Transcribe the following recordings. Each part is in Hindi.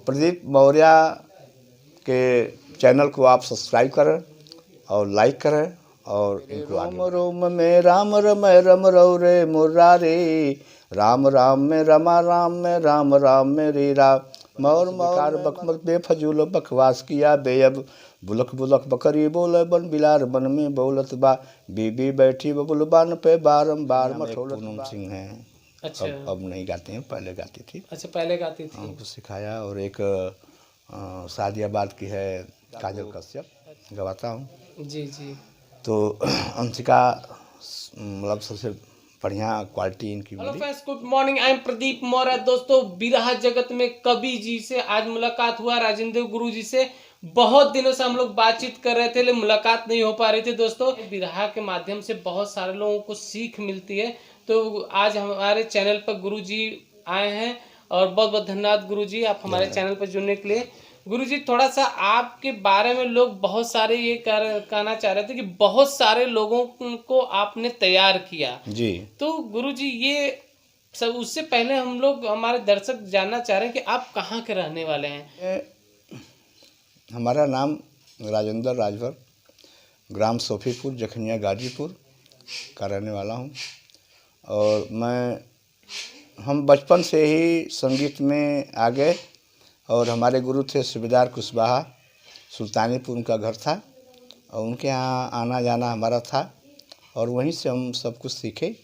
प्रदीप मौर्य के चैनल को आप सब्सक्राइब करें और लाइक करें और इनको रोम रोम में राम रमय रम रौ रे मुरारे, राम राम में रमा राम में राम राम में रे राम। मौर मौर बकमत बेफजूल बकवास किया बेअब, बुलक बुलक बकरी बोले बन बिलार बन में बोलत बा, बीबी बैठी बबुल बान पे बारम्बार मठोलत। पूनम सिंह हैं। अच्छा। अब नहीं गाते हैं, पहले गाती थी। अच्छा, पहले गाती थी। हमको सिखाया। और एक सादियाबाद की है काजल कश्यप, गवाता हूँ। जी जी। तो अंशिका मतलब सबसे बढ़िया क्वालिटी इनकी हेलो मिली। Friends, good morning. I am Pradeep Maurya. दोस्तों, बिरहा जगत में कवि जी से आज मुलाकात हुआ, राजेंद्र गुरु जी से। बहुत दिनों से हम लोग बातचीत कर रहे थे लेकिन मुलाकात नहीं हो पा रही थी। दोस्तों, बिरहा के माध्यम से बहुत सारे लोगों को सीख मिलती है। तो आज हमारे चैनल पर गुरु जी आए हैं और बहुत बहुत धन्यवाद गुरु जी, आप हमारे चैनल पर जुड़ने के लिए। गुरु जी, थोड़ा सा आपके बारे में लोग बहुत सारे ये कहना चाह रहे थे कि बहुत सारे लोगों को आपने तैयार किया जी। तो गुरु जी, ये सब उससे पहले हम लोग, हमारे दर्शक जानना चाह रहे हैं कि आप कहाँ के रहने वाले हैं। हमारा नाम राजेंद्र राजभर, ग्राम सोफीपुर, जखनिया, गाजीपुर का रहने वाला हूँ। और हम बचपन से ही संगीत में आ गए। और हमारे गुरु थे सूबेदार कुशवाहा, सुल्तानीपुर उनका घर था और उनके यहाँ आना जाना हमारा था और वहीं से हम सब कुछ सीखे।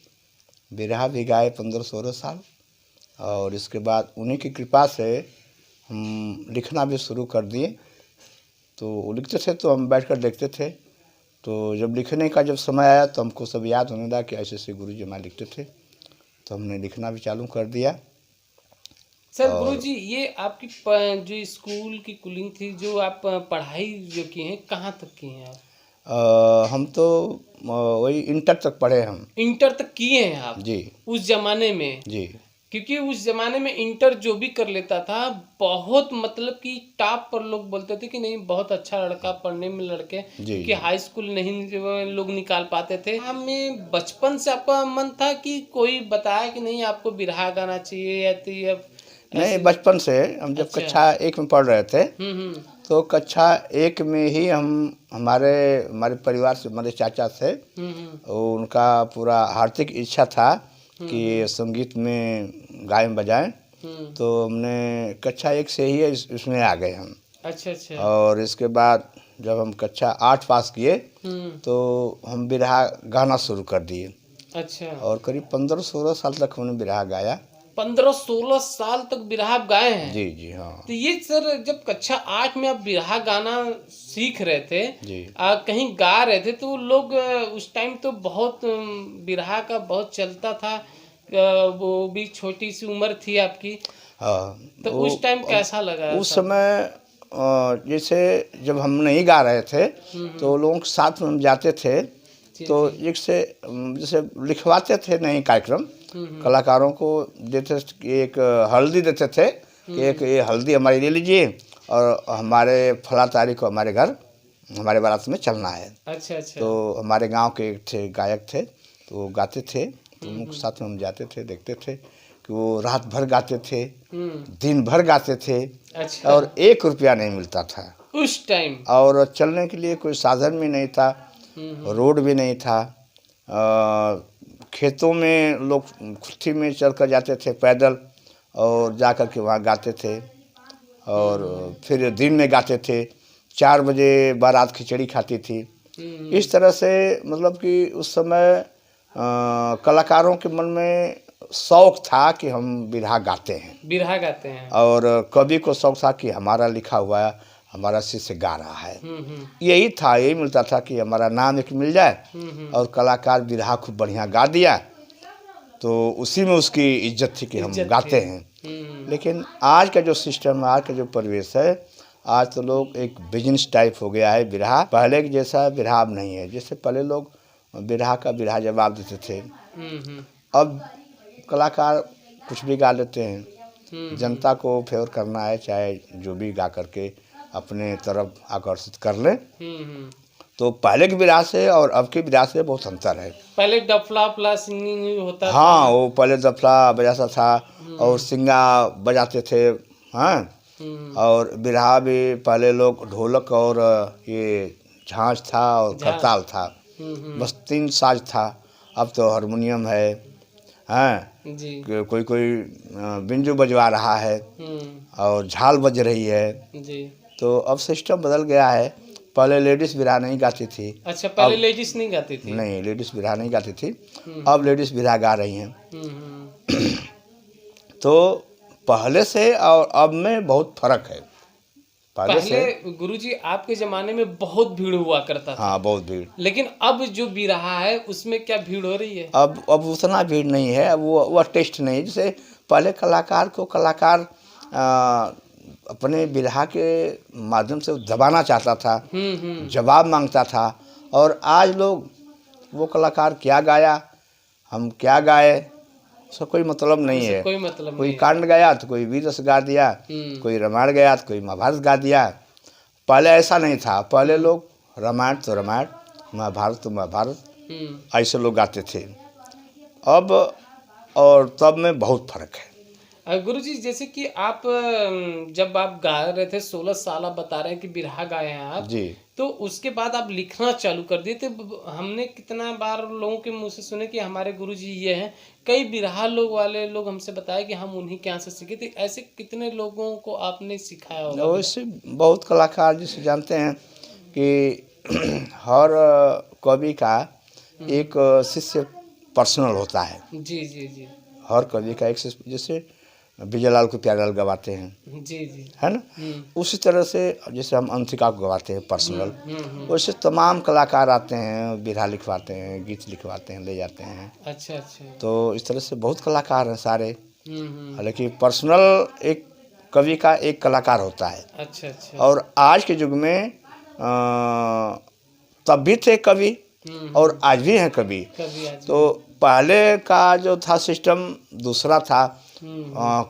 बिरहा भी गाए 15-16 साल। और इसके बाद उन्हीं की कृपा से हम लिखना भी शुरू कर दिए। तो वो लिखते थे तो हम बैठकर देखते थे। तो जब लिखने का समय आया तो हमको सब याद होने लगा कि ऐसे ऐसे गुरु जी हमारे लिखते थे, तो हमने लिखना भी चालू कर दिया। सर गुरु जी, ये आपकी जो स्कूल की कूलिंग थी, जो आप पढ़ाई जो की हैं, कहाँ तक की हैं आप? हम तो वही इंटर तक पढ़े हम। इंटर तक किए हैं आप? जी। उस जमाने में? जी। क्योंकि उस जमाने में इंटर जो भी कर लेता था बहुत, मतलब कि टॉप पर लोग बोलते थे कि नहीं बहुत अच्छा लड़का, पढ़ने में लड़के, क्योंकि हाई स्कूल नहीं लोग निकाल पाते थे। हमें बचपन से आपका मन था कि कोई बताया कि नहीं आपको बिरहा गाना चाहिए या नहीं, बचपन से हम जब अच्छा। कक्षा 1 में पढ़ रहे थे तो कक्षा 1 में ही हमारे परिवार से, हमारे चाचा थे, उनका पूरा हार्दिक इच्छा था कि संगीत में गायन बजाएं। तो हमने कक्षा 1 से ही इसमें आ गए हम। अच्छा अच्छा। और इसके बाद जब हम कक्षा 8 पास किए तो हम बिरहा गाना शुरू कर दिए। अच्छा। और करीब 15-16 साल तक हमने बिरहा गाया। 15-16 साल तक बिरहा आप गाए हैं? जी जी हाँ। तो ये सर, जब कक्षा 8 में आप बिरहा गाना सीख रहे थे जी, कहीं गा रहे थे, तो लोग उस टाइम तो बहुत बिरहा का बहुत चलता था। वो भी छोटी सी उम्र थी आपकी। हाँ। तो उस टाइम कैसा लगा? उस समय जैसे जब हम नहीं गा रहे थे तो लोगों के साथ में हम जाते थे तो एक से जैसे लिखवाते थे नहीं कार्यक्रम, कलाकारों को देते, एक हल्दी देते थे कि एक ये हल्दी हमारी ले लीजिए और हमारे फला तारीख को हमारे घर, हमारे बारात में चलना है। अच्छा अच्छा। तो हमारे गांव के एक थे गायक थे, तो वो गाते थे, तो उनके साथ में हम जाते थे, देखते थे कि वो रात भर गाते थे, दिन भर गाते थे। अच्छा। और 1 रुपया नहीं मिलता था उस टाइम। और चलने के लिए कोई साधन भी नहीं था, रोड भी नहीं था। खेतों में लोग खुट्टी में चल कर जाते थे पैदल और जा कर के वहाँ गाते थे। और फिर दिन में गाते थे, 4 बजे बारात खिचड़ी खाती थी। इस तरह से मतलब कि उस समय कलाकारों के मन में शौक था कि हम बिरहा गाते हैं। बिरहा गाते हैं। और कवि को शौक था कि हमारा लिखा हुआ हमारा शिष्य गा रहा है। यही था, यही मिलता था कि हमारा नाम एक मिल जाए और कलाकार बिरहा खूब बढ़िया गा दिया तो उसी में उसकी इज्जत थी कि हम गाते हैं। लेकिन आज का जो सिस्टम, आज का जो परिवेश है, आज तो लोग एक बिजनेस टाइप हो गया है बिरहा। पहले के जैसा बिरहा अब नहीं है। जैसे पहले लोग बिरहा का बिरहा जवाब देते थे, अब कलाकार कुछ भी गा लेते हैं। जनता को फेवर करना है, चाहे जो भी गा करके अपने तरफ आकर्षित कर ले। तो पहले की बिरहा से और अब की बिरहा से बहुत अंतर है। पहले डफला प्लस सिंगिंग होता था। हाँ, वो पहले दफला बजाता था और सिंगा बजाते थे। हाँ, और बिरहा भी पहले लोग ढोलक और ये झांझ था और करताल था, बस 3 साज था। अब तो हारमोनियम है, हैं जी कोई कोई बिंजू बजवा रहा है और झाल बज रही है। जी। तो अब सिस्टम बदल गया है। पहले लेडीज़ बिरहा नहीं गाती थी। अच्छा, पहले अब लेडीज नहीं गाती थी। नहीं, लेडीज़ बिरहा नहीं गाती थी, अब लेडीज़ बिरहा गा रही हैं। तो पहले से और अब में बहुत फर्क है। पहले से पहले गुरुजी आपके जमाने में बहुत भीड़ हुआ करता था। हाँ, बहुत भीड़। लेकिन अब जो बिरहा है उसमें क्या भीड़ हो रही है? अब उतना भीड़ नहीं है। अब वो टेस्ट नहीं, जैसे पहले कलाकार को कलाकार अपने बिरहा के माध्यम से दबाना चाहता था, जवाब मांगता था। और आज लोग वो कलाकार क्या गाया, हम क्या गाए, उसका कोई मतलब नहीं है। कोई मतलब कोई नहीं कांड गाया तो कोई वीर रस गा दिया, कोई रामायण गाया तो कोई महाभारत गा दिया। पहले ऐसा नहीं था। पहले लोग रामायण तो रामायण, महाभारत तो महाभारत, ऐसे लोग गाते थे। अब और तब में बहुत फर्क है। गुरुजी जैसे कि आप जब आप गा रहे थे 16 साल, आप बता रहे हैं कि बिरहा गाए हैं आप जी। तो उसके बाद आप लिखना चालू कर दिए थे। हमने कितना बार लोगों के मुंह से सुने कि हमारे गुरुजी ये हैं। कई बिरहा लोग वाले लोग हमसे बताए कि हम उन्हीं के यहाँ से सीखे थे। ऐसे कितने लोगों को आपने सिखाया होगा? वैसे बहुत कलाकार जिसे जानते हैं कि हर कवि का एक शिष्य पर्सनल होता है। जी जी जी हर कवि का एक शिष्य, जैसे विजयलाल को प्यारेलाल गवाते हैं, जी जी। है ना। उसी तरह से जैसे हम अंतिका को गवाते हैं पर्सनल, वैसे तमाम कलाकार आते हैं, बिरहा लिखवाते हैं, गीत लिखवाते हैं, ले जाते हैं। अच्छा अच्छा। तो इस तरह से बहुत कलाकार हैं सारे। हालांकि पर्सनल एक कवि का एक कलाकार होता है। अच्छा अच्छा। और आज के युग में तब भी थे कवि और आज भी हैं कवि। कभी आज तो पहले का जो था सिस्टम दूसरा था,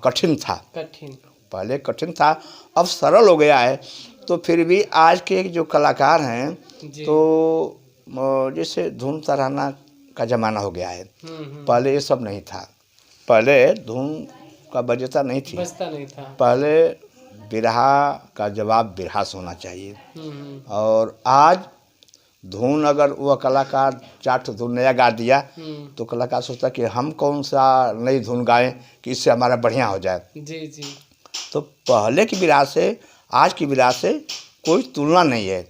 कठिन था। कठिन। पहले कठिन था, अब सरल हो गया है। तो फिर भी आज के जो कलाकार हैं जी। तो जैसे धुन तराना का ज़माना हो गया है। पहले ये सब नहीं था। पहले धुन का बजता नहीं थी। बजता नहीं था। पहले बिरहा का जवाब बिरहा से होना चाहिए। और आज धुन अगर वह कलाकार 4 धुन नया गा दिया तो कलाकार सोचता कि हम कौन सा नई धुन गाएं कि इससे हमारा बढ़िया हो जाए। जी जी। तो पहले की बिरहा से आज की बिरहा से कोई तुलना नहीं है।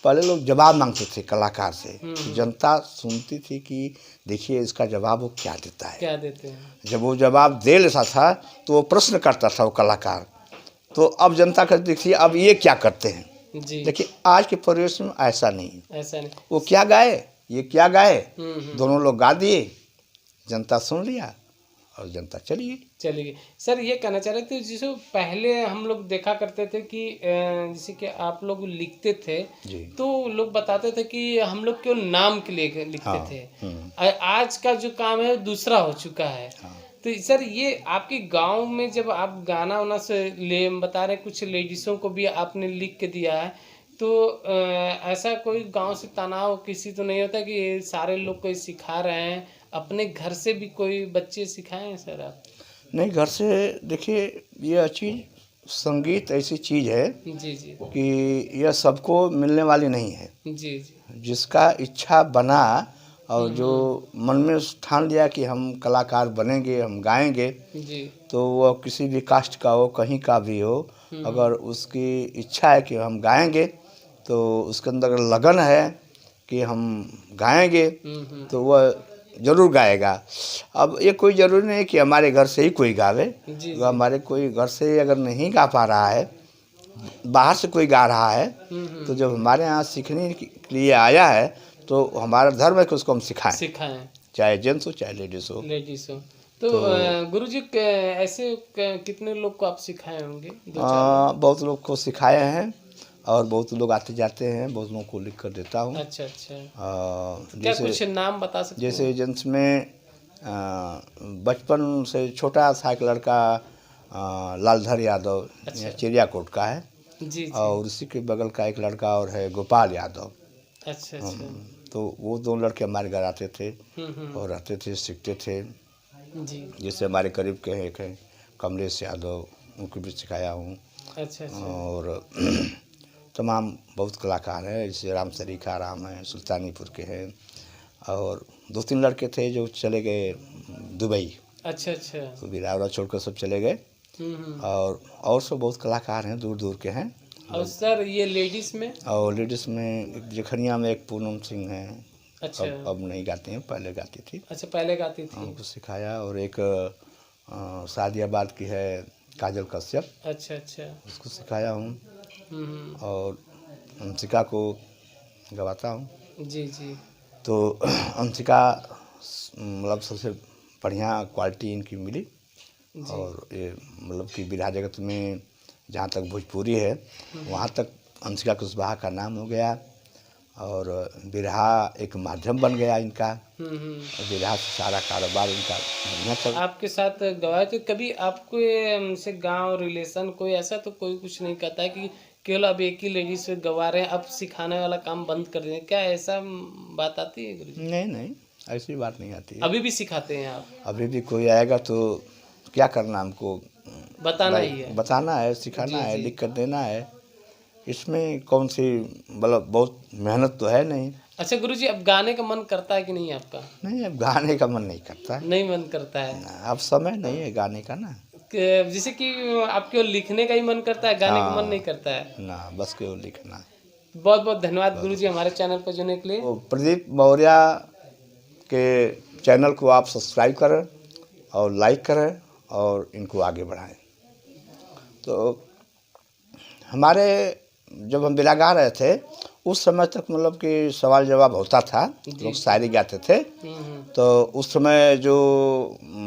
पहले लोग जवाब मांगते थे कलाकार से, जनता सुनती थी कि देखिए इसका जवाब वो क्या देता है। क्या देते हैं? जब वो जवाब दे लेता था तो वो प्रश्न करता था वो कलाकार। तो अब जनता कहती थी अब ये क्या करते हैं। जी। देखिए आज के परिवेश में ऐसा नहीं है। ऐसा नहीं। वो क्या गाए, ये क्या गाए, दोनों लोग गा दिए, जनता सुन लिया और जनता चली गई। चलिए सर, ये कहना चाह रहे थे जैसे पहले हम लोग देखा करते थे कि जैसे कि आप लोग लिखते थे जी। तो लोग बताते थे कि हम लोग क्यों नाम के लिए लिखते हाँ, थे। आज का जो काम है दूसरा हो चुका है। तो सर ये आपके गांव में जब आप गाना वाना से ले बता रहे कुछ लेडीज़ों को भी आपने लिख के दिया है, तो ऐसा कोई गांव से तनाव किसी तो नहीं होता कि सारे लोग कोई सिखा रहे हैं, अपने घर से भी कोई बच्चे सिखाएं सर आप? नहीं, घर से देखिए यह चीज़, संगीत ऐसी चीज़ है जी जी कि यह सबको मिलने वाली नहीं है। जी जी। जिसका इच्छा बना और जो मन में ठान लिया कि हम कलाकार बनेंगे, हम गाएंगे, जी। तो वह किसी भी कास्ट का हो, कहीं का भी हो, अगर उसकी इच्छा है कि हम गाएंगे तो उसके अंदर अगर लगन है कि हम गाएंगे तो वह ज़रूर गाएगा। अब ये कोई ज़रूरी नहीं कि हमारे घर से ही कोई गावे। जी तो हमारे कोई घर से अगर नहीं गा पा रहा है, बाहर से कोई गा रहा है, तो जब हमारे यहाँ सीखने के लिए आया है तो हमारा धर्म है कि उसको हम सिखाएं, चाहे जेंट्स हो चाहे लेडीज़ हो। तो गुरुजी ऐसे कितने लोग को आप सिखाए होंगे? बहुत लोग को सिखाए हैं और बहुत लोग आते जाते हैं, बहुत लोगों को लिख कर देता हूँ। अच्छा अच्छा। क्या जैसे कुछ नाम बता सकते हैं? जैसे एजेंट्स में बचपन से छोटा था एक लड़का, लालधर यादव, अच्छा। चिड़ियाकोट का है। जी जी। और उसी के बगल का एक लड़का और है गोपाल यादव। अच्छा अच्छा। तो वो 2 लड़के हमारे घर आते थे और रहते थे, सीखते थे। जी। जैसे हमारे करीब के एक हैं कमलेश यादव, उनको भी सिखाया हूँ। अच्छा अच्छा। और तमाम बहुत कलाकार हैं, जैसे राम सरीखा राम हैं, सुल्तानीपुर के हैं, और 2-3 लड़के थे जो चले गए दुबई, अच्छा अच्छा। तो बिरावरा छोड़कर सब चले गए। और सब बहुत कलाकार हैं, दूर दूर के हैं। और सर ये लेडीज में? और लेडीज़ में एक जखनिया में एक पूनम सिंह हैं। अच्छा। अब नहीं गाती हैं, पहले गाती थी। अच्छा, पहले गाती थी। उनको सिखाया। और एक सादियाबाद की है काजल कश्यप, अच्छा अच्छा। उसको सिखाया हूँ। हम्म। और अंशिका को गवाता हूँ। जी जी। तो अंशिका मतलब सबसे बढ़िया क्वालिटी इनकी मिली। जी। और ये मतलब कि बिरहा जगत में जहाँ तक भोजपुरी है वहाँ तक अंशिका कुशवाहा का नाम हो गया। और बिरहा एक माध्यम बन गया इनका। और बिरहा से सारा कारोबार इनका बढ़िया चल। आपके साथ गवाए तो कभी आपको ये से गांव रिलेशन कोई ऐसा तो कोई कुछ नहीं कहता है कि केवल अब एक ही लेडीज से गवा रहे हैं, अब सिखाने वाला काम बंद कर दें, क्या ऐसा बात आती है गुरुजी? नहीं नहीं, ऐसी बात नहीं आती है। अभी भी सिखाते हैं आप? अभी भी कोई आएगा तो क्या करना हमको, बताना ही है। बताना है, सिखाना जी, है, जी। लिख कर देना है। इसमें कौन सी मतलब बहुत मेहनत तो है नहीं। अच्छा गुरुजी, अब गाने का मन करता है कि नहीं आपका? नहीं, अब गाने का मन नहीं करता है। नहीं मन करता है? अब समय नहीं है गाने का ना। जैसे कि आपके लिखने का ही मन करता है, गाने का मन नहीं करता है? ना, बस केवल लिखना। बहुत बहुत धन्यवाद गुरुजी हमारे चैनल पर जुड़ने के लिए। तो प्रदीप मौर्य के चैनल को आप सब्सक्राइब करें और लाइक करें और इनको आगे बढ़ाएं। तो हमारे जब हम बिरहा गा रहे थे उस समय तक मतलब कि सवाल जवाब होता था, लोग शायरी गाते थे। तो उस समय जो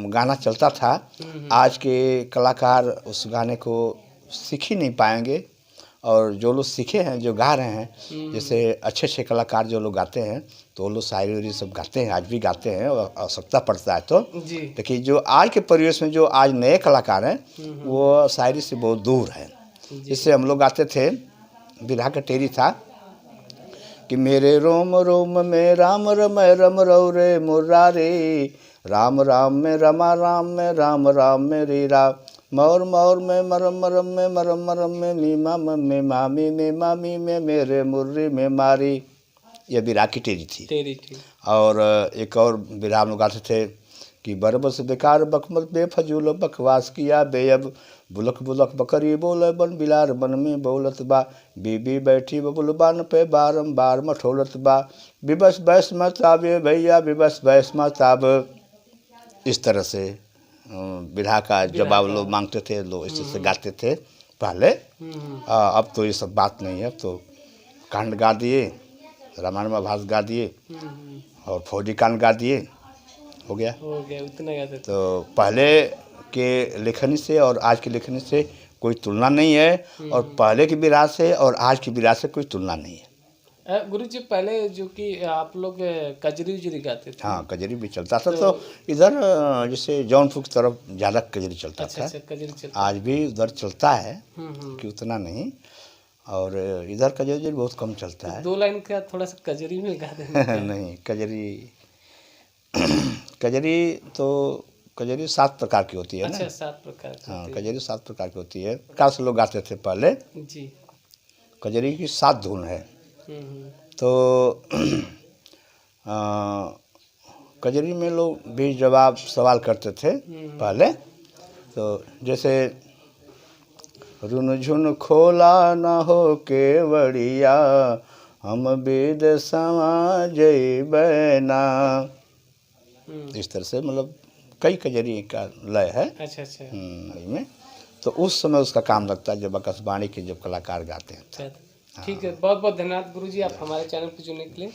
गाना चलता था, आज के कलाकार उस गाने को सीख ही नहीं पाएंगे। और जो लोग सीखे हैं, जो गा रहे हैं, जैसे अच्छे अच्छे कलाकार जो लोग गाते हैं, तो वो लोग शायरी वायरी सब गाते हैं, आज भी गाते हैं और आवश्यकता पड़ता है तो। जी। देखिए जो आज के परिवेश में जो आज नए कलाकार हैं वो शायरी से बहुत दूर है। इससे हम लोग गाते थे, बिरहा का टेरी था कि मेरे रोम रोम में राम रमय रम रौ रे मुरारे, राम राम में रमा राम में राम राम में रे राम, मौर मौर में मरम मरम में मरम मरम में मीमा में मामी में मामी में मेरे मुर्री में मारी। यह बिरहा की टेरी थी। और एक और बिरहा में गाते थे कि बरबस बेकार बकमत बेफजूल बकवास किया बेअब, बुलक बुलक बकरी बोले बन बिलार बन में बोलत बा, बीबी बैठी बबुल बान पे बारम्बार मठोलत बा, बिबस बैस मत आवे भैया बिबस बैस मत आब। इस तरह से बिरहा का जवाब लोग मांगते थे, लोग इस तरह से गाते थे पहले। अब तो ये सब बात नहीं है। अब तो कांड गा दिए, रामायण महाभारत गा दिए और फौजी कांड गा दिए, हो गया उतना गाते थे। तो पहले के लेखनी से और आज की लेखनी से कोई तुलना नहीं है, और पहले की बिरहा से और आज की बिरहा से कोई तुलना नहीं है। गुरुजी पहले जो कि आप लोग कजरी उजरी गाते थे? हाँ, कजरी भी चलता था। तो इधर जैसे जौनपुर की तरफ ज़्यादा कजरी चलता था। अच्छा, कजरी चलता। आज भी उधर चलता है कि उतना नहीं, और इधर कजरी बहुत कम चलता है। 2 लाइन का थोड़ा सा कजरी में गा दें। नहीं, कजरी तो कजरी 7 प्रकार की होती है ना। अच्छा, 7 प्रकार की। हाँ, कजरी 7 प्रकार की होती है। प्रकार से लोग गाते थे पहले। जी। कजरी की 7 धुन है। तो कजरी में लोग भी जवाब सवाल करते थे पहले। तो जैसे रुन झुन खोला न हो केवड़िया, हम वेद समाज बैना। इस तरह से मतलब कई कजरी का लय है। अच्छा अच्छा। में तो उस समय उसका काम लगता है जब आकाशवाणी के जब कलाकार गाते हैं। ठीक है, बहुत बहुत धन्यवाद गुरुजी आप हमारे चैनल पर जुड़ने के लिए।